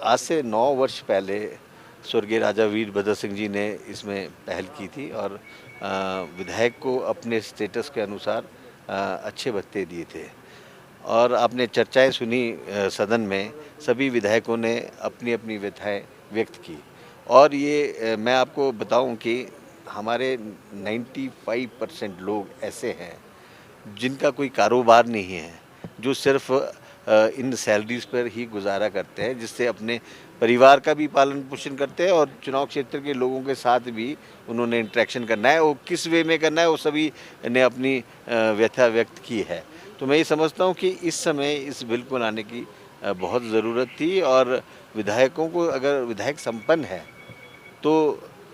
आज से 9 वर्ष पहले स्वर्गीय राजा वीरभद्र सिंह जी ने इसमें पहल की थी और विधायक को अपने स्टेटस के अनुसार अच्छे भत्ते दिए थे। और आपने चर्चाएं सुनी सदन में, सभी विधायकों ने अपनी अपनी व्यथाएं व्यक्त की। और ये मैं आपको बताऊं कि हमारे 95% लोग ऐसे हैं जिनका कोई कारोबार नहीं है, जो सिर्फ इन सैलरीज पर ही गुजारा करते हैं, जिससे अपने परिवार का भी पालन पोषण करते हैं और चुनाव क्षेत्र के लोगों के साथ भी उन्होंने इंटरेक्शन करना है। वो किस वे में करना है, वो सभी ने अपनी व्यथा व्यक्त की है। तो मैं ये समझता हूँ कि इस समय इस बिल को लाने की बहुत ज़रूरत थी। और विधायकों को, अगर विधायक संपन्न है तो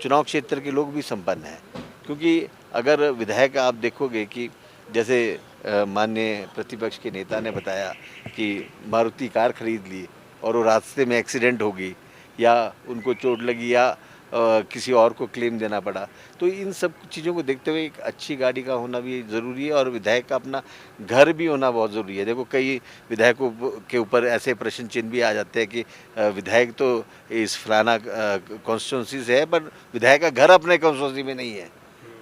चुनाव क्षेत्र के लोग भी संपन्न हैं। क्योंकि अगर विधायक, आप देखोगे कि जैसे माननीय प्रतिपक्ष के नेता ने बताया कि मारुति कार खरीद ली और वो रास्ते में एक्सीडेंट हो गई या उनको चोट लगी या किसी और को क्लेम देना पड़ा, तो इन सब चीज़ों को देखते हुए एक अच्छी गाड़ी का होना भी ज़रूरी है और विधायक का अपना घर भी होना बहुत ज़रूरी है। देखो, कई विधायकों के ऊपर ऐसे प्रश्न चिन्ह भी आ जाते हैं कि विधायक तो इस फलाना कॉन्स्टिट्यूंसी से है, पर विधायक का घर अपने कॉन्स्टिट्यूंसी में नहीं है,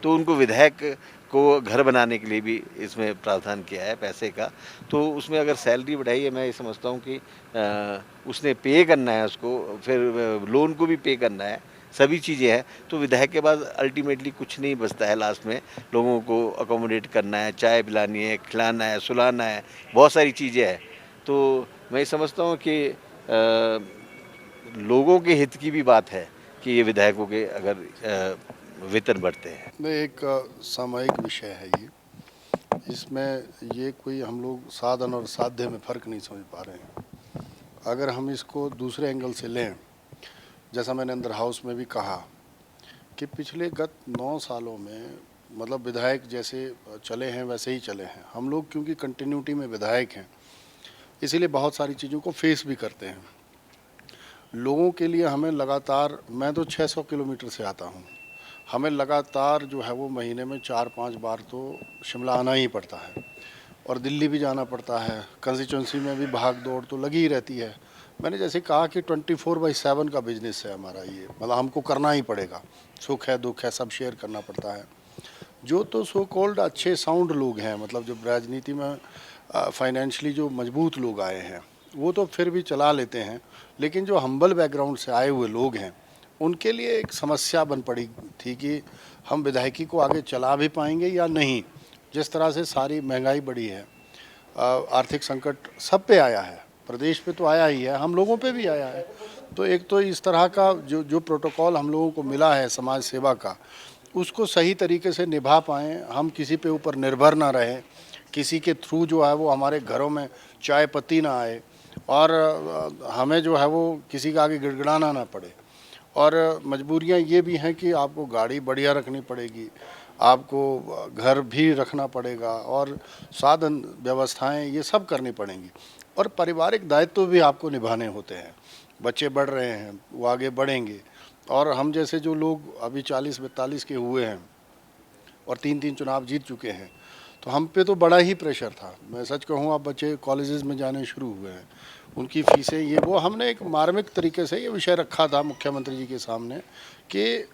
तो उनको विधायक को घर बनाने के लिए भी इसमें प्रावधान किया है पैसे का। तो उसमें अगर सैलरी बढ़ाई है, मैं ये समझता हूँ कि उसने पे करना है, उसको फिर लोन को भी पे करना है, सभी चीज़ें हैं। तो विधायक के पास अल्टीमेटली कुछ नहीं बचता है, लास्ट में लोगों को अकोमोडेट करना है, चाय पिलानी है, खिलाना है, सुलाना है, बहुत सारी चीज़ें हैं। तो मैं ये समझता हूँ कि लोगों के हित की भी बात है कि ये विधायकों के अगर वेतन बढ़ते हैं। नहीं, एक सामयिक विषय है ये। इसमें ये कोई हम लोग साधन और साध्य में फ़र्क नहीं समझ पा रहे हैं। अगर हम इसको दूसरे एंगल से लें, जैसा मैंने अंदर हाउस में भी कहा कि पिछले गत 9 सालों में मतलब विधायक जैसे चले हैं वैसे ही चले हैं। हम लोग क्योंकि कंटिन्यूटी में विधायक हैं, इसीलिए बहुत सारी चीज़ों को फेस भी करते हैं। लोगों के लिए हमें लगातार, मैं तो 600 किलोमीटर से आता हूँ, हमें लगातार जो है वो महीने में 4-5 बार तो शिमला आना ही पड़ता है और दिल्ली भी जाना पड़ता है। कंस्टिट्यूंसी में भी भाग दौड़ तो लगी ही रहती है। मैंने जैसे कहा कि 24/7 का बिजनेस है हमारा ये, मतलब हमको करना ही पड़ेगा। सुख है, दुख है, सब शेयर करना पड़ता है। जो तो सो कॉल्ड अच्छे साउंड लोग हैं, मतलब जो राजनीति में फाइनेंशियली जो मजबूत लोग आए हैं, वो तो फिर भी चला लेते हैं। लेकिन जो हम्बल बैकग्राउंड से आए हुए लोग हैं, उनके लिए एक समस्या बन पड़ी थी कि हम विधायकी को आगे चला भी पाएंगे या नहीं। जिस तरह से सारी महंगाई बढ़ी है, आर्थिक संकट सब पे आया है, प्रदेश पे तो आया ही है, हम लोगों पे भी आया है। तो एक तो इस तरह का जो जो प्रोटोकॉल हम लोगों को मिला है समाज सेवा का, उसको सही तरीके से निभा पाएँ, हम किसी पे ऊपर निर्भर ना रहें, किसी के थ्रू जो है वो हमारे घरों में चाय पत्ती ना आए और हमें जो है वो किसी के आगे गिड़गिड़ाना ना पड़े। और मजबूरियाँ ये भी हैं कि आपको गाड़ी बढ़िया रखनी पड़ेगी, आपको घर भी रखना पड़ेगा और साधन व्यवस्थाएं ये सब करनी पड़ेंगी और पारिवारिक दायित्व भी आपको निभाने होते हैं। बच्चे बढ़ रहे हैं, वो आगे बढ़ेंगे और हम जैसे जो लोग अभी 40-42 के हुए हैं और 3-3 चुनाव जीत चुके हैं, तो हम पे तो बड़ा ही प्रेशर था। मैं सच कहूँ, अब बच्चे कॉलेजेस में जाने शुरू हुए हैं, उनकी फ़ीसें ये वो, हमने एक मार्मिक तरीके से ये विषय रखा था मुख्यमंत्री जी के सामने कि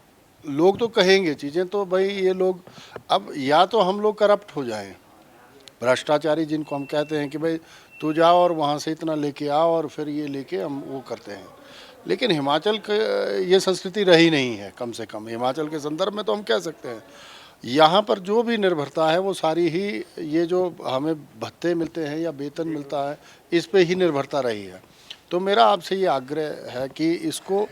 लोग तो कहेंगे चीज़ें, तो भाई ये लोग अब या तो हम लोग करप्ट हो जाएं, भ्रष्टाचारी जिनको हम कहते हैं कि भाई तू जाओ और वहाँ से इतना लेके आओ और फिर ये लेके हम वो करते हैं। लेकिन हिमाचल के ये संस्कृति रही नहीं है, कम से कम हिमाचल के संदर्भ में तो हम कह सकते हैं। यहाँ पर जो भी निर्भरता है वो सारी ही ये जो हमें भत्ते मिलते हैं या वेतन मिलता है, इस पे ही निर्भरता रही है। तो मेरा आपसे ये आग्रह है कि इसको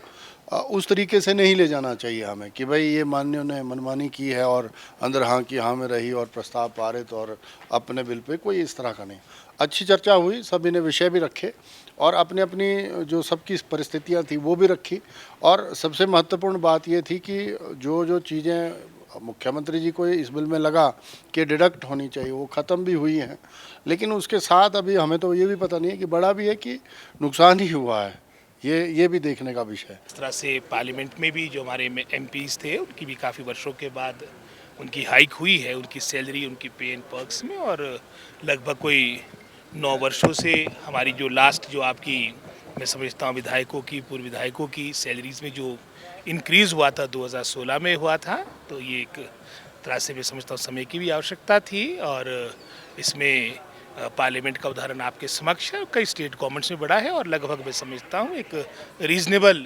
उस तरीके से नहीं ले जाना चाहिए हमें कि भाई ये मान्यों ने मनमानी की है और अंदर हाँ की हाँ में रही और प्रस्ताव पारित और अपने बिल पे, कोई इस तरह का नहीं। अच्छी चर्चा हुई, सभी ने विषय भी रखे और अपनी अपनी जो सबकी परिस्थितियाँ थी वो भी रखी और सबसे महत्वपूर्ण बात ये थी कि जो जो चीज़ें मुख्यमंत्री जी को इस बिल में लगा कि डिडक्ट होनी चाहिए, वो ख़त्म भी हुई हैं। लेकिन उसके साथ अभी हमें तो ये भी पता नहीं है कि बड़ा भी है कि नुकसान ही हुआ है, ये भी देखने का विषय है। इस तरह से पार्लियामेंट में भी जो हमारे एमपीज थे, उनकी भी काफ़ी वर्षों के बाद उनकी हाइक हुई है, उनकी सैलरी, उनकी पे एंड पर्क्स में। और लगभग कोई 9 वर्षों से हमारी जो लास्ट जो आपकी मैं समझता हूँ विधायकों की, पूर्व विधायकों की सैलरीज में जो इंक्रीज़ हुआ था 2016 में हुआ था, तो ये एक तरह से मैं समझता हूँ समय की भी आवश्यकता थी। और इसमें पार्लियामेंट का उदाहरण आपके समक्ष है, कई स्टेट गवर्नमेंट्स में बढ़ा है और लगभग मैं समझता हूँ एक रीजनेबल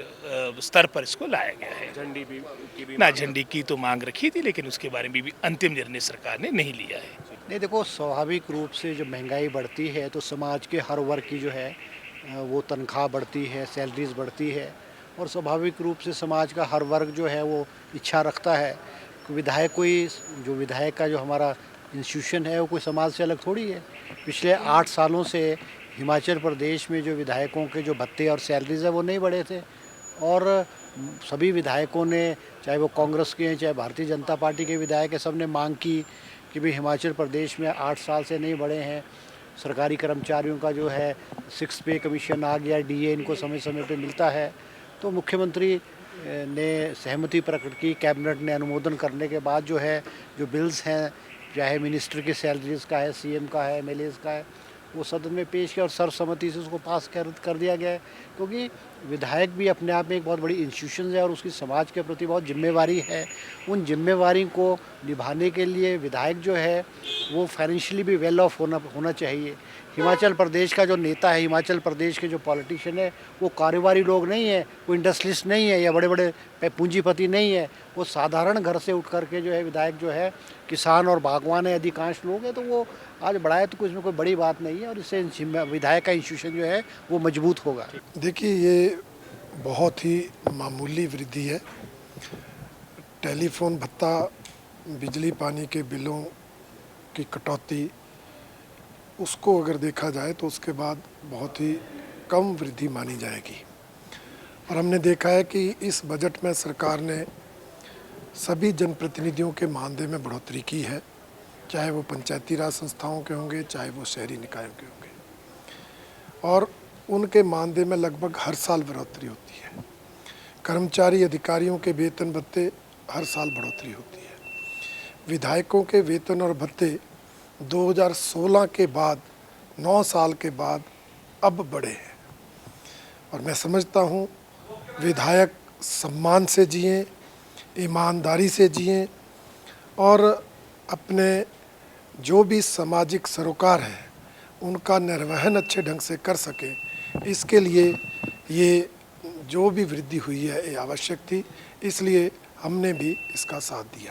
स्तर पर इसको लाया गया है। झंडी भी की भी ना झंडी की तो मांग रखी थी, लेकिन उसके बारे में भी अंतिम निर्णय सरकार ने नहीं लिया है। नहीं, देखो, स्वाभाविक रूप से जब महंगाई बढ़ती है तो समाज के हर वर्ग की जो है वो तनख्वाह बढ़ती है, सैलरीज बढ़ती है, और स्वाभाविक रूप से समाज का हर वर्ग जो है वो इच्छा रखता है कि विधायक का जो हमारा इंस्टीट्यूशन है वो कोई समाज से अलग थोड़ी है। पिछले 8 सालों से हिमाचल प्रदेश में जो विधायकों के जो भत्ते और सैलरीज है वो नहीं बढ़े थे, और सभी विधायकों ने, चाहे वो कांग्रेस के हैं चाहे भारतीय जनता पार्टी के विधायक हैं, सब ने मांग की कि भाई हिमाचल प्रदेश में 8 साल से नहीं बढ़े हैं। सरकारी कर्मचारियों का जो है 6 पे कमीशन आ गया, डीए इनको समय समय पे मिलता है। तो मुख्यमंत्री ने सहमति प्रकट की, कैबिनेट ने अनुमोदन करने के बाद जो है जो बिल्स हैं, चाहे मिनिस्टर की सैलरीज का है, सीएम का है, एमएलएज का है, वो सदन में पेश किया और सर्वसम्मति से उसको पास कर दिया गया है। क्योंकि विधायक भी अपने आप में एक बहुत बड़ी इंस्टीट्यूशन है और उसकी समाज के प्रति बहुत जिम्मेवारी है। उन जिम्मेवारी को निभाने के लिए विधायक जो है वो फाइनेंशियली भी वेल ऑफ होना चाहिए। हिमाचल प्रदेश का जो नेता है, हिमाचल प्रदेश के जो पॉलिटिशियन है, वो कारोबारी लोग नहीं है, कोई इंडस्ट्रियलिस्ट नहीं है या बड़े बड़े पूंजीपति नहीं है। वो साधारण घर से उठ करके जो है विधायक जो है किसान और बागवान है, अधिकांश लोग हैं। तो वो आज बढ़ाए तो कुछ में कोई बड़ी बात नहीं है, और इससे विधायक का इंस्टीट्यूशन जो है वो मजबूत होगा। देखिए, ये बहुत ही मामूली वृद्धि है। टेलीफोन भत्ता, बिजली पानी के बिलों की कटौती, उसको अगर देखा जाए तो उसके बाद बहुत ही कम वृद्धि मानी जाएगी। और हमने देखा है कि इस बजट में सरकार ने सभी जनप्रतिनिधियों के मानदेय में बढ़ोतरी की है, चाहे वो पंचायती राज संस्थाओं के होंगे, चाहे वो शहरी निकायों के होंगे, और उनके मानदेय में लगभग हर साल बढ़ोतरी होती है। कर्मचारी अधिकारियों के वेतन भत्ते हर साल बढ़ोतरी होती है। विधायकों के वेतन और भत्ते 2016 के बाद 9 साल के बाद अब बढ़े हैं। और मैं समझता हूँ विधायक सम्मान से जिएं, ईमानदारी से जिएं, और अपने जो भी सामाजिक सरोकार है उनका निर्वहन अच्छे ढंग से कर सके। इसके लिए ये जो भी वृद्धि हुई है ये आवश्यक थी, इसलिए हमने भी इसका साथ दिया है।